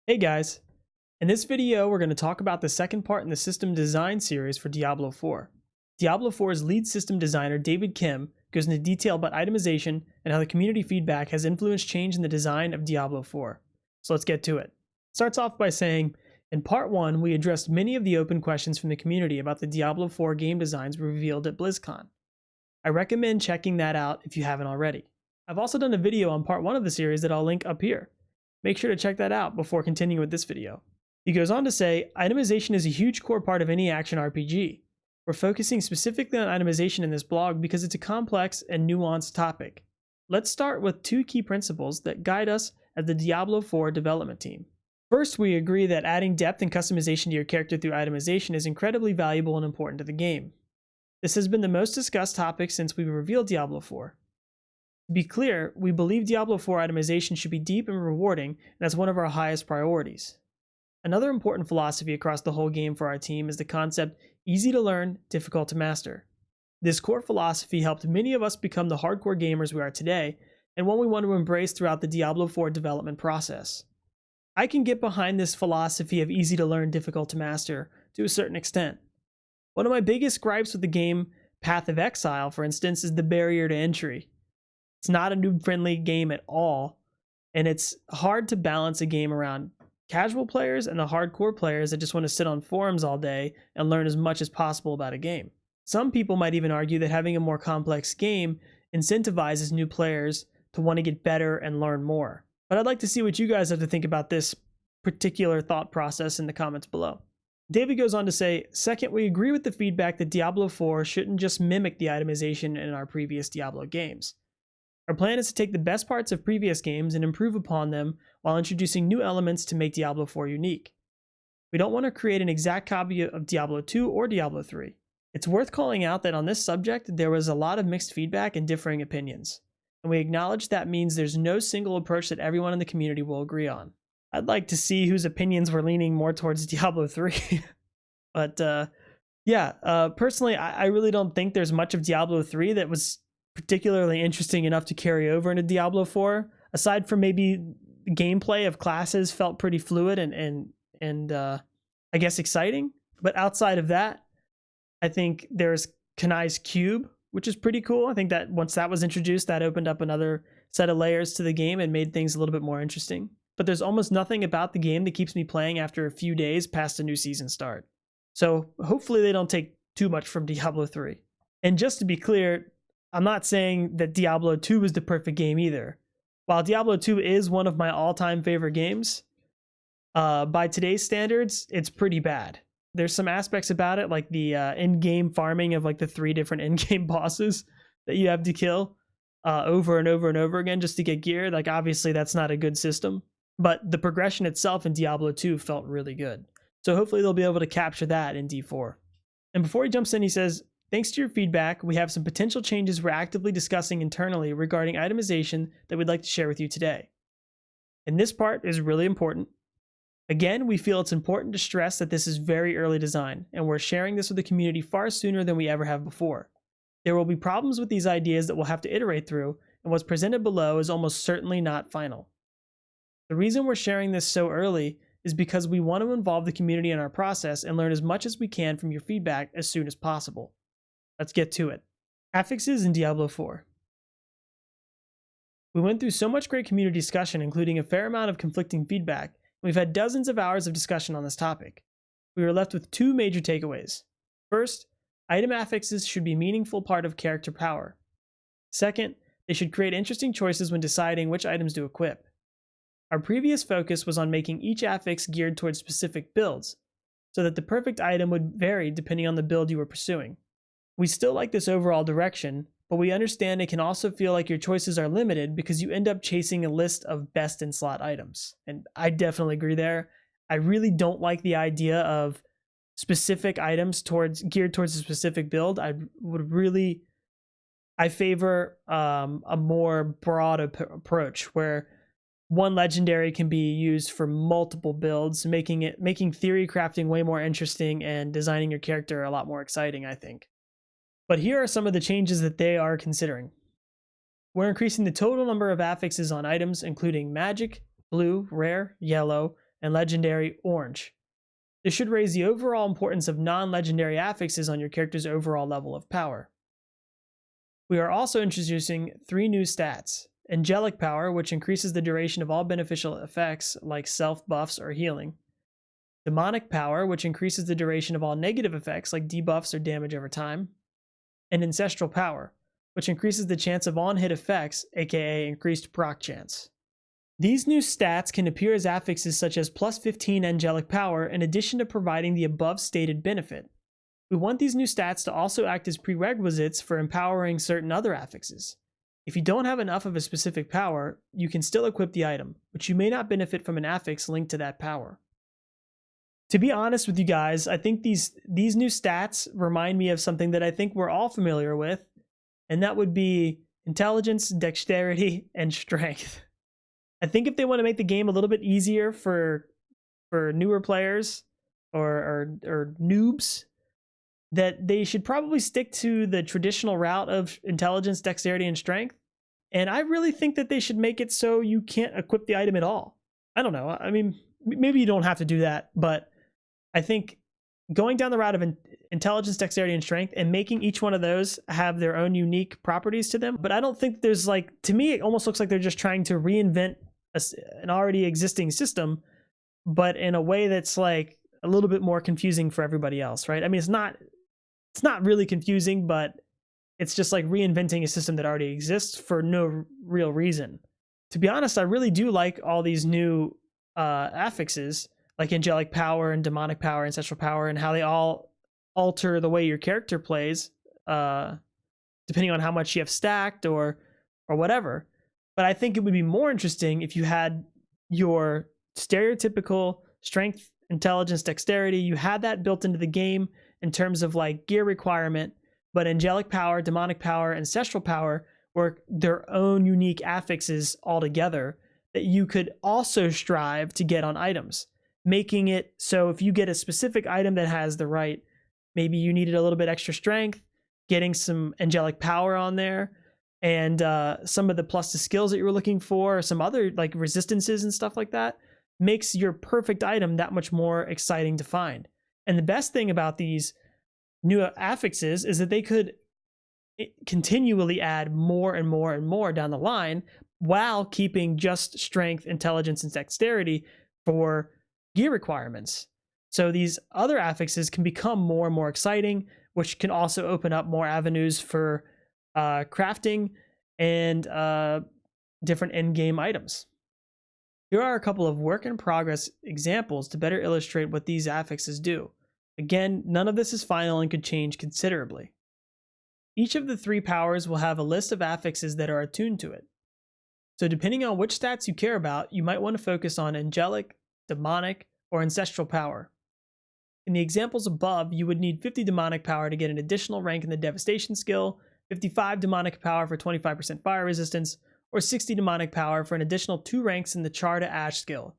Hey guys, in this video we're going to talk about the second part in the system design series for Diablo 4. Diablo 4's lead system designer David Kim goes into detail about itemization and how the community feedback has influenced change in the design of Diablo 4. So let's get to it. Starts off by saying, in part 1 we addressed many of the open questions from the community about the Diablo 4 game designs revealed at BlizzCon. I recommend checking that out if you haven't already. I've also done a video on part 1 of the series that I'll link up here. Make sure to check that out before continuing with this video. He goes on to say, itemization is a huge core part of any action RPG. We're focusing specifically on itemization in this blog because it's a complex and nuanced topic. Let's start with two key principles that guide us as the Diablo 4 development team. First, we agree that adding depth and customization to your character through itemization is incredibly valuable and important to the game. This has been the most discussed topic since we revealed Diablo 4. To be clear, we believe Diablo 4 itemization should be deep and rewarding, and that's one of our highest priorities. Another important philosophy across the whole game for our team is the concept easy to learn, difficult to master. This core philosophy helped many of us become the hardcore gamers we are today, and one we want to embrace throughout the Diablo 4 development process. I can get behind this philosophy of easy to learn, difficult to master to a certain extent. One of my biggest gripes with the game Path of Exile, for instance, is the barrier to entry. It's not a noob-friendly game at all, and it's hard to balance a game around casual players and the hardcore players that just want to sit on forums all day and learn as much as possible about a game. Some people might even argue that having a more complex game incentivizes new players to want to get better and learn more. But I'd like to see what you guys have to think about this particular thought process in the comments below. David goes on to say, second, we agree with the feedback that Diablo 4 shouldn't just mimic the itemization in our previous Diablo games. Our plan is to take the best parts of previous games and improve upon them while introducing new elements to make Diablo 4 unique. We don't want to create an exact copy of Diablo 2 or Diablo 3. It's worth calling out that on this subject, there was a lot of mixed feedback and differing opinions, and we acknowledge that means there's no single approach that everyone in the community will agree on. I'd like to see whose opinions were leaning more towards Diablo 3. But personally, I really don't think there's much of Diablo 3 that was particularly interesting enough to carry over into Diablo 4, aside from maybe the gameplay of classes felt pretty fluid and I guess exciting. But outside of that, I think there's Kanai's Cube, which is pretty cool. I think that once that was introduced, that opened up another set of layers to the game and made things a little bit more interesting. But there's almost nothing about the game that keeps me playing after a few days past a new season start. So hopefully they don't take too much from Diablo 3. And just to be clear, I'm not saying that Diablo 2 is the perfect game either. While Diablo 2 is one of my all-time favorite games, by today's standards, it's pretty bad. There's some aspects about it, like the in-game farming of like the 3 different in-game bosses that you have to kill over and over and over again just to get gear. Like obviously that's not a good system, but the progression itself in Diablo 2 felt really good. So hopefully they'll be able to capture that in D4. And before he jumps in, he says, thanks to your feedback, we have some potential changes we're actively discussing internally regarding itemization that we'd like to share with you today. And this part is really important. Again, we feel it's important to stress that this is very early design, and we're sharing this with the community far sooner than we ever have before. There will be problems with these ideas that we'll have to iterate through, and what's presented below is almost certainly not final. The reason we're sharing this so early is because we want to involve the community in our process and learn as much as we can from your feedback as soon as possible. Let's get to it. Affixes in Diablo 4. We went through so much great community discussion, including a fair amount of conflicting feedback, and we've had dozens of hours of discussion on this topic. We were left with two major takeaways. First, item affixes should be a meaningful part of character power. Second, they should create interesting choices when deciding which items to equip. Our previous focus was on making each affix geared towards specific builds, so that the perfect item would vary depending on the build you were pursuing. We still like this overall direction, but we understand it can also feel like your choices are limited because you end up chasing a list of best in slot items. And I definitely agree there. I really don't like the idea of specific items geared towards a specific build. I favor a more broad approach where one legendary can be used for multiple builds, making theory crafting way more interesting and designing your character a lot more exciting, I think. But here are some of the changes that they are considering. We're increasing the total number of affixes on items, including magic, blue, rare, yellow, and legendary orange. This should raise the overall importance of non-legendary affixes on your character's overall level of power. We are also introducing 3 new stats. Angelic Power, which increases the duration of all beneficial effects like self-buffs or healing. Demonic Power, which increases the duration of all negative effects like debuffs or damage over time. And Ancestral Power, which increases the chance of on-hit effects, aka increased proc chance. These new stats can appear as affixes such as plus 15 Angelic Power in addition to providing the above stated benefit. We want these new stats to also act as prerequisites for empowering certain other affixes. If you don't have enough of a specific power, you can still equip the item, but you may not benefit from an affix linked to that power. To be honest with you guys, I think these new stats remind me of something that I think we're all familiar with, and that would be intelligence, dexterity, and strength. I think if they want to make the game a little bit easier for newer players or noobs, that they should probably stick to the traditional route of intelligence, dexterity, and strength. And I really think that they should make it so you can't equip the item at all. I don't know. I mean, maybe you don't have to do that, but I think going down the route of intelligence, dexterity, and strength and making each one of those have their own unique properties to them. But I don't think there's to me, it almost looks like they're just trying to reinvent an already existing system, but in a way that's a little bit more confusing for everybody else, right? I mean, it's not really confusing, but it's just like reinventing a system that already exists for no real reason. To be honest, I really do like all these new affixes, like Angelic Power and Demonic Power, Ancestral Power, and how they all alter the way your character plays, depending on how much you have stacked or whatever. But I think it would be more interesting if you had your stereotypical strength, intelligence, dexterity, you had that built into the game in terms of gear requirement, but Angelic Power, Demonic Power, Ancestral Power were their own unique affixes altogether that you could also strive to get on items, making it so if you get a specific item that has the right, maybe you needed a little bit extra strength, getting some Angelic Power on there, and some of the plus to skills that you were looking for, or some other resistances and stuff like that, makes your perfect item that much more exciting to find. And the best thing about these new affixes is that they could continually add more and more and more down the line while keeping just strength, intelligence, and dexterity for gear requirements. So these other affixes can become more and more exciting, which can also open up more avenues for crafting and different end-game items. Here are a couple of work-in-progress examples to better illustrate what these affixes do. Again, none of this is final and could change considerably. Each of the 3 powers will have a list of affixes that are attuned to it. So depending on which stats you care about, you might want to focus on Angelic, Demonic, or Ancestral Power. In the examples above, you would need 50 Demonic Power to get an additional rank in the Devastation skill, 55 Demonic Power for 25% fire resistance, or 60 Demonic Power for an additional 2 ranks in the Char to Ash skill.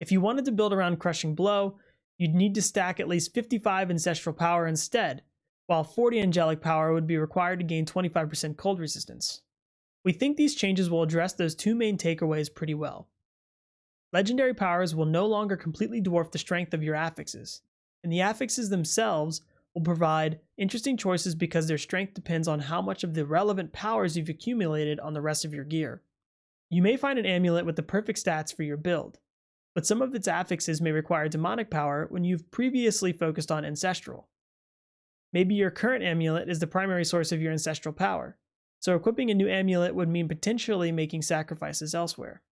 If you wanted to build around Crushing Blow, you'd need to stack at least 55 Ancestral Power instead, while 40 Angelic Power would be required to gain 25% cold resistance. We think these changes will address those 2 main takeaways pretty well. Legendary powers will no longer completely dwarf the strength of your affixes, and the affixes themselves will provide interesting choices because their strength depends on how much of the relevant powers you've accumulated on the rest of your gear. You may find an amulet with the perfect stats for your build, but some of its affixes may require Demonic Power when you've previously focused on Ancestral. Maybe your current amulet is the primary source of your Ancestral Power, so equipping a new amulet would mean potentially making sacrifices elsewhere.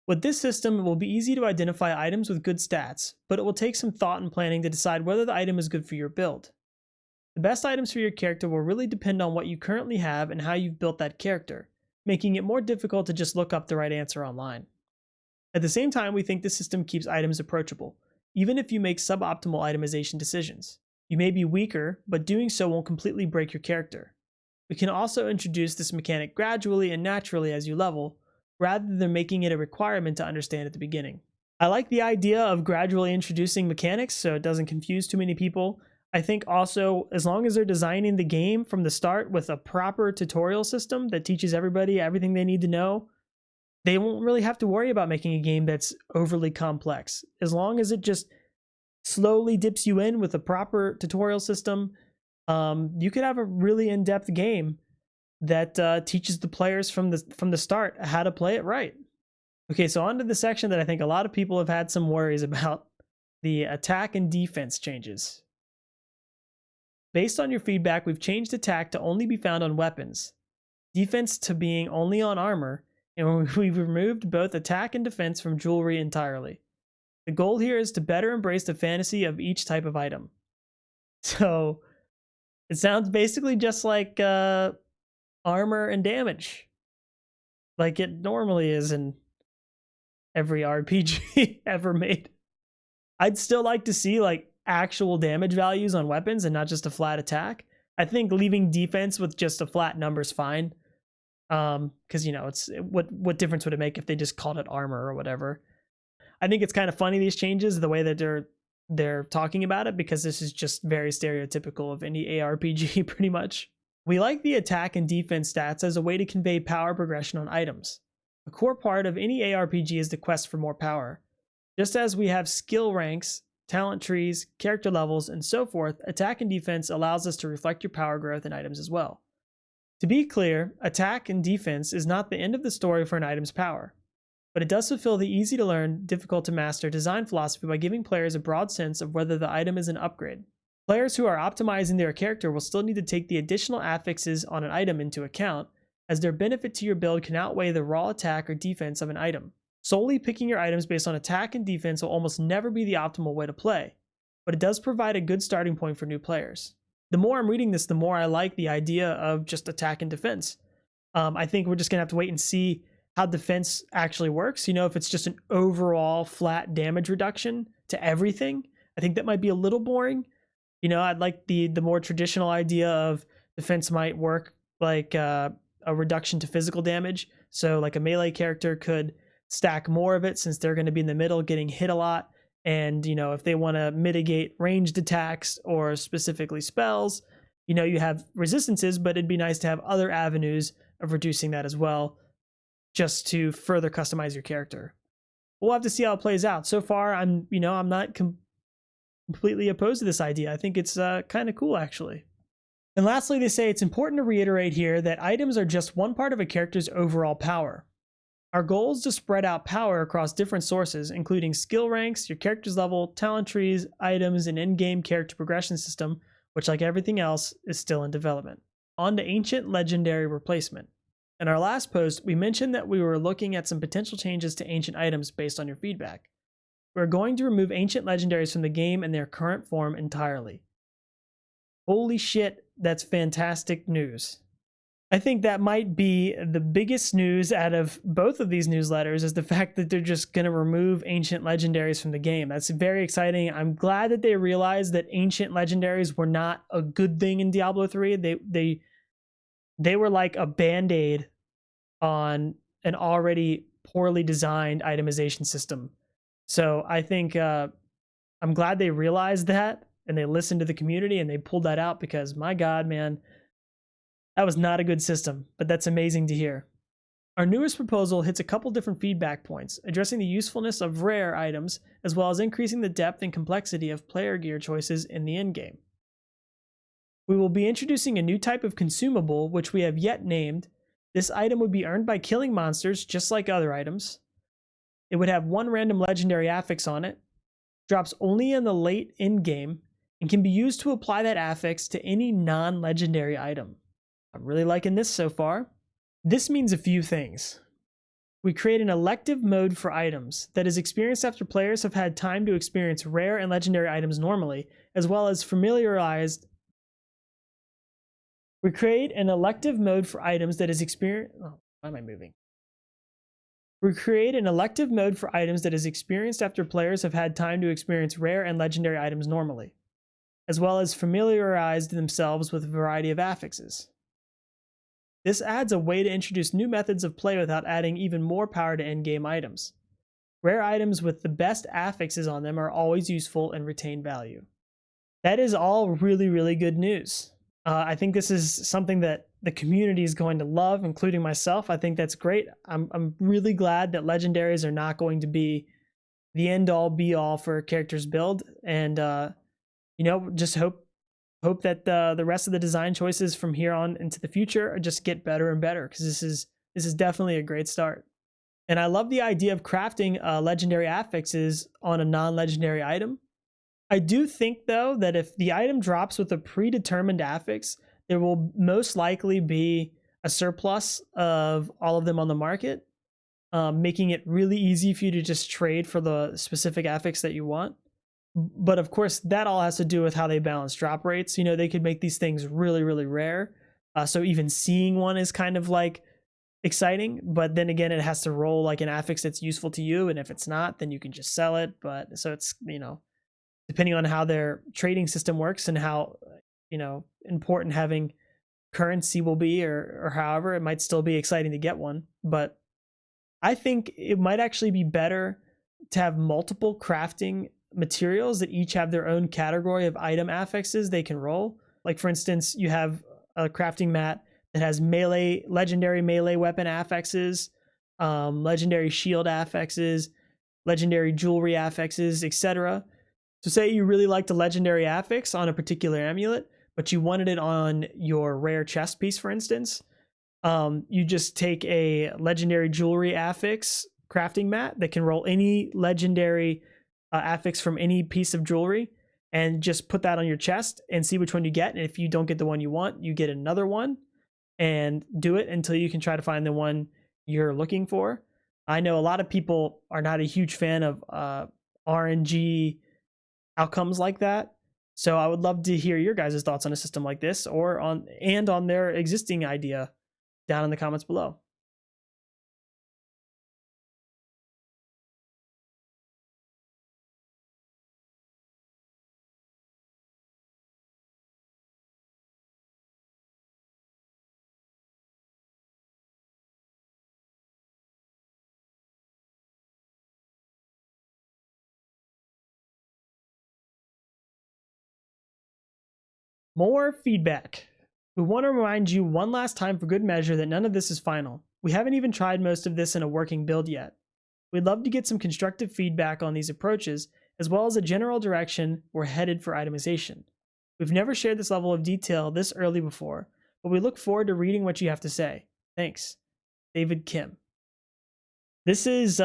With this system, it will be easy to identify items with good stats, but it will take some thought and planning to decide whether the item is good for your build. The best items for your character will really depend on what you currently have and how you've built that character, making it more difficult to just look up the right answer online. At the same time, we think this system keeps items approachable, even if you make suboptimal itemization decisions. You may be weaker, but doing so won't completely break your character. We can also introduce this mechanic gradually and naturally as you level, rather than making it a requirement to understand at the beginning. I like the idea of gradually introducing mechanics so it doesn't confuse too many people. I think also, as long as they're designing the game from the start with a proper tutorial system that teaches everybody everything they need to know, they won't really have to worry about making a game that's overly complex. As long as it just slowly dips you in with a proper tutorial system, you could have a really in-depth game that teaches the players from the start how to play it right. Okay, so on to the section that I think a lot of people have had some worries about, the attack and defense changes. Based on your feedback, we've changed attack to only be found on weapons, defense to being only on armor, and we've removed both attack and defense from jewelry entirely. The goal here is to better embrace the fantasy of each type of item. So it sounds basically just like armor and damage, like it normally is in every RPG ever made. I'd still like to see like actual damage values on weapons and not just a flat attack. I think leaving defense with just a flat number is fine. Because it's what difference would it make if they just called it armor or whatever? I think it's kind of funny, these changes, the way that they're talking about it, because this is just very stereotypical of any ARPG pretty much. We like the attack and defense stats as a way to convey power progression on items. A core part of any ARPG is the quest for more power. Just as we have skill ranks, talent trees, character levels, and so forth, attack and defense allows us to reflect your power growth in items as well. To be clear, attack and defense is not the end of the story for an item's power, but it does fulfill the easy to learn, difficult to master design philosophy by giving players a broad sense of whether the item is an upgrade. Players who are optimizing their character will still need to take the additional affixes on an item into account, as their benefit to your build can outweigh the raw attack or defense of an item. Solely picking your items based on attack and defense will almost never be the optimal way to play, but it does provide a good starting point for new players. The more I'm reading this, the more I like the idea of just attack and defense. I think we're just going to have to wait and see how defense actually works. If it's just an overall flat damage reduction to everything, I think that might be a little boring. I'd like the more traditional idea of defense might work like a reduction to physical damage. So like a melee character could stack more of it since they're going to be in the middle getting hit a lot. And, if they want to mitigate ranged attacks or specifically spells, you have resistances, but it'd be nice to have other avenues of reducing that as well, just to further customize your character. We'll have to see how it plays out. So far, I'm not completely opposed to this idea. I think it's kind of cool, actually. And lastly, they say it's important to reiterate here that items are just one part of a character's overall power. Our goal is to spread out power across different sources, including skill ranks, your character's level, talent trees, items, and in-game character progression system, which, like everything else, is still in development. On to Ancient Legendary Replacement. In our last post, we mentioned that we were looking at some potential changes to ancient items based on your feedback. We're going to remove ancient legendaries from the game in their current form entirely. Holy shit, that's fantastic news. I think that might be the biggest news out of both of these newsletters, is the fact that they're just going to remove ancient legendaries from the game. That's very exciting. I'm glad that they realized that ancient legendaries were not a good thing in Diablo 3. They were like a band-aid on an already poorly designed itemization system. So I think I'm glad they realized that and they listened to the community and they pulled that out, because my God, man, that was not a good system, but that's amazing to hear. Our newest proposal hits a couple different feedback points, addressing the usefulness of rare items, as well as increasing the depth and complexity of player gear choices in the endgame. We will be introducing a new type of consumable, which we have yet named. This item would be earned by killing monsters, just like other items. It would have one random legendary affix on it, drops only in the late endgame, and can be used to apply that affix to any non-legendary item. I'm really liking this so far. This means a few things. We create an elective mode for items that is experienced after players have had time to experience rare and legendary items normally, as well as familiarized. We create an elective mode for items that is experienced. Oh, why am I moving? We create an elective mode for items that is experienced after players have had time to experience rare and legendary items normally, as well as familiarized themselves with a variety of affixes. This adds a way to introduce new methods of play without adding even more power to endgame items. Rare items with the best affixes on them are always useful and retain value. That is all really, really good news. I think this is something that the community is going to love, including myself. I think that's great. I'm really glad that legendaries are not going to be the end all be all for characters build, and just hope that the rest of the design choices from here on into the future just get better and better, because this is definitely a great start. And I love the idea of crafting legendary affixes on a non-legendary item. I do think, though, that if the item drops with a predetermined affix, there will most likely be a surplus of all of them on the market, making it really easy for you to just trade for the specific affix that you want. But of course, that all has to do with how they balance drop rates. They could make these things really, really rare. So even seeing one is kind of like exciting, but then again, it has to roll like an affix that's useful to you. And if it's not, then you can just sell it. But so it's, depending on how their trading system works and how, important having currency will be, or however, it might still be exciting to get one. But I think it might actually be better to have multiple crafting materials that each have their own category of item affixes they can roll. Like, for instance, you have a crafting mat that has legendary melee weapon affixes, legendary shield affixes, legendary jewelry affixes, etc. So say you really liked a legendary affix on a particular amulet, but you wanted it on your rare chest piece, for instance. You just take a legendary jewelry affix crafting mat that can roll any legendary affix from any piece of jewelry, and just put that on your chest and see which one you get. And if you don't get the one you want, you get another one, and do it until you can try to find the one you're looking for. I know a lot of people are not a huge fan of RNG outcomes like that. So I would love to hear your guys' thoughts on a system like this, or on their existing idea, down in the comments below. More feedback. We want to remind you one last time for good measure that none of this is final. We haven't even tried most of this in a working build yet. We'd love to get some constructive feedback on these approaches, as well as a general direction we're headed for itemization. We've never shared this level of detail this early before, but we look forward to reading what you have to say. Thanks. David Kim. This is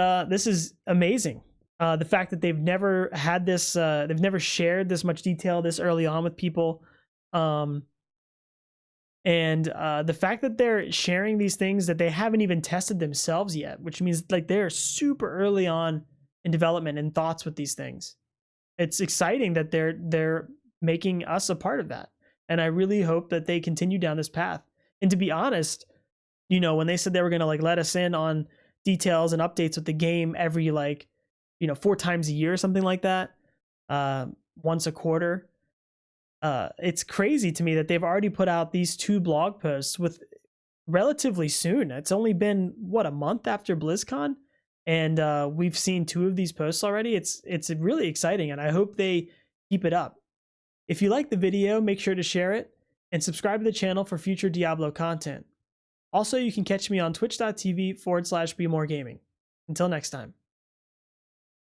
amazing. The fact that they've never had this, they've never shared this much detail this early on with people. And the fact that they're sharing these things that they haven't even tested themselves yet, which means like they're super early on in development and thoughts with these things. It's exciting that they're making us a part of that. And I really hope that they continue down this path. And to be honest, when they said they were going to like let us in on details and updates with the game every 4 times a year or something like that, once a quarter, it's crazy to me that they've already put out these 2 blog posts with relatively soon. It's only been a month after BlizzCon, and we've seen 2 of these posts already. It's really exciting, and I hope they keep it up. If you like the video, make sure to share it and subscribe to the channel for future Diablo content. Also, you can catch me on twitch.tv/BeMoreGaming. Until next time.